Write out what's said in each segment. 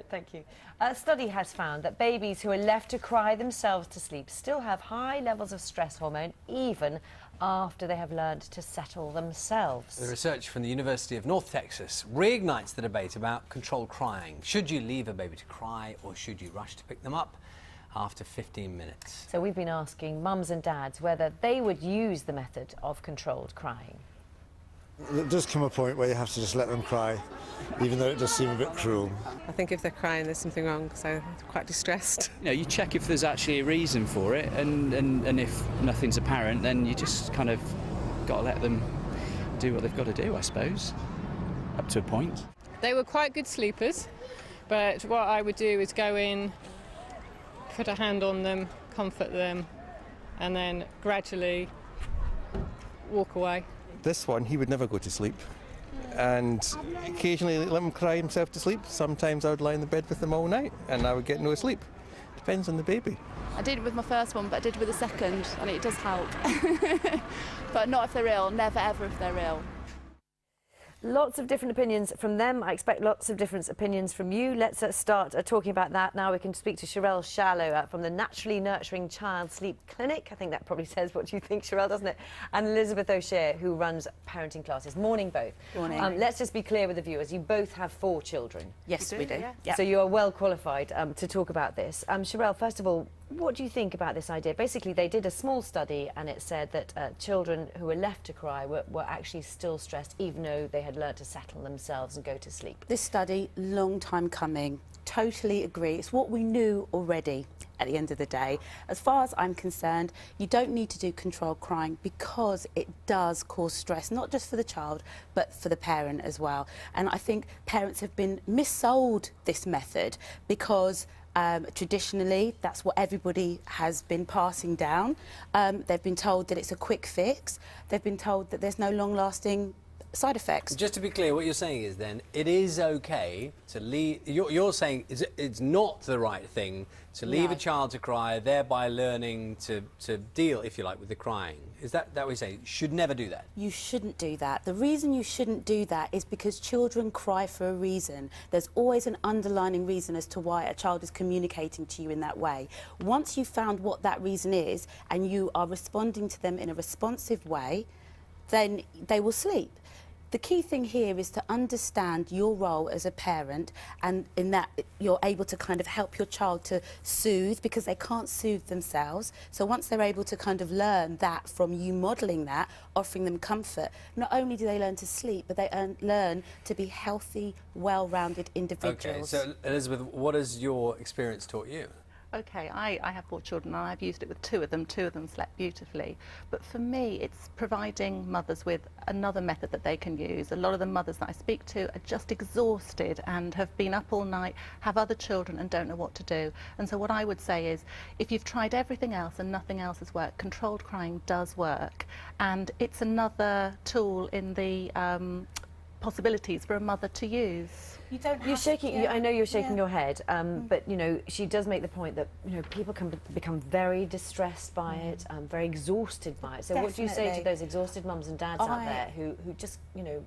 Thank you. A study has found that babies who are left to cry themselves to sleep still have high levels of stress hormone even after they have learned to settle themselves. The research from the University of North Texas reignites the debate about controlled crying. Should you leave a baby to cry or should you rush to pick them up after 15 minutes? So we've been asking mums and dads whether they would use the method of controlled crying. There does come a point where you have to just let them cry, even though it does seem a bit cruel. I think if they're crying, there's something wrong, so I'm quite distressed. You know, you check if there's actually a reason for it, and if nothing's apparent, then you just kind of got to let them do what they've got to do, I suppose, up to a point. They were quite good sleepers, but what I would do is go in, put a hand on them, comfort them, and then gradually walk away. This one, he would never go to sleep, and occasionally let him cry himself to sleep. Sometimes I would lie in the bed with him all night and I would get no sleep. Depends on the baby. I did it with my first one, but I did it with the second, and it does help. But not if they're ill, never ever if they're ill. Lots of different opinions from them. I expect lots of different opinions from you. Let's start talking about that now. We can speak to Sherelle Shallow from the Naturally Nurturing Child Sleep Clinic. I think that probably says what you think, Sherelle, doesn't it? And Elizabeth O'Shea, who runs parenting classes. Morning, both. Morning. Let's just be clear with the viewers. You both have 4 children. Yes, we do. Yeah. Yep. So you are well qualified to talk about this. Sherelle, first of all, what do you think about this idea? Basically, they did a small study and it said that children who were left to cry were actually still stressed, even though they had learned to settle themselves and go to sleep. This study, long time coming. Totally agree. It's what we knew already at the end of the day. As far as I'm concerned, you don't need to do controlled crying because it does cause stress, not just for the child, but for the parent as well. And I think parents have been missold this method because traditionally, that's what everybody has been passing down. They've been told that it's a quick fix. They've been told that there's no long-lasting side effects. Just to be clear, what you're saying is then it is okay to leave. You're saying it's not the right thing to leave a child to cry, thereby learning to deal, if you like, with the crying. Is that what you're saying? You should never do that. You shouldn't do that. The reason you shouldn't do that is because children cry for a reason. There's always an underlying reason as to why a child is communicating to you in that way. Once you've found what that reason is and you are responding to them in a responsive way, then they will sleep. The key thing here is to understand your role as a parent, and in that you're able to kind of help your child to soothe because they can't soothe themselves. So once they're able to kind of learn that from you modelling that, offering them comfort, not only do they learn to sleep, but they learn to be healthy, well-rounded individuals. Okay, so Elizabeth, what has your experience taught you? Okay, I have 4 children and I've used it with 2 of them. 2 of them slept beautifully. But for me, it's providing mothers with another method that they can use. A lot of the mothers that I speak to are just exhausted and have been up all night, have other children and don't know what to do. And so what I would say is, if you've tried everything else and nothing else has worked, controlled crying does work. And it's another tool in the possibilities for a mother to use. You're shaking. I know you're shaking your head, but you know she does make the point that people can become very distressed by it, very exhausted by it. So what do you say to those exhausted mums and dads out there who just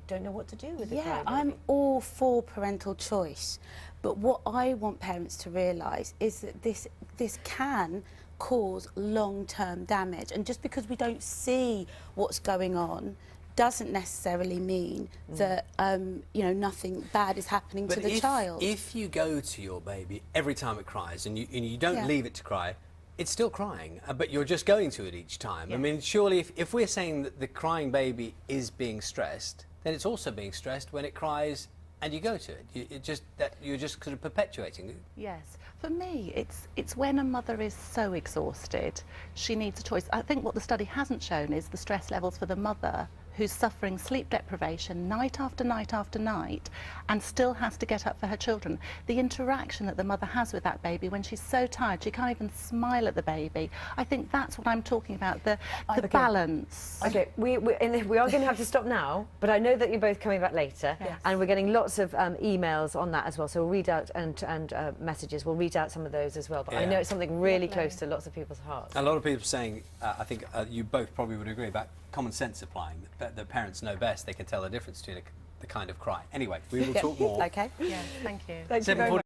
don't know what to do with the crying baby? I'm all for parental choice, but what I want parents to realise is that this can cause long-term damage, and just because we don't see what's going on doesn't necessarily mean that nothing bad is happening to the child. If you go to your baby every time it cries and you don't leave it to cry, it's still crying, but you're just going to it each time. I mean, surely if we're saying that the crying baby is being stressed, then it's also being stressed when it cries and you go to it. You're just sort of perpetuating it. Yes. For me, it's when a mother is so exhausted, she needs a choice. I think what the study hasn't shown is the stress levels for the mother who's suffering sleep deprivation night after night after night and still has to get up for her children. The interaction that the mother has with that baby when she's so tired she can't even smile at the baby. I think that's what I'm talking about, the balance. Okay, we are going to have to stop now, but I know that you're both coming back later, and we're getting lots of emails on that as well, so we'll read out, and messages, we'll read out some of those as well, but I know it's something really close to lots of people's hearts. A lot of people saying, I think you both probably would agree, about common sense applying, that the parents know best, they can tell the difference between the kind of cry. Anyway, we will talk more. Okay. Yeah, thank you. Thank you very much.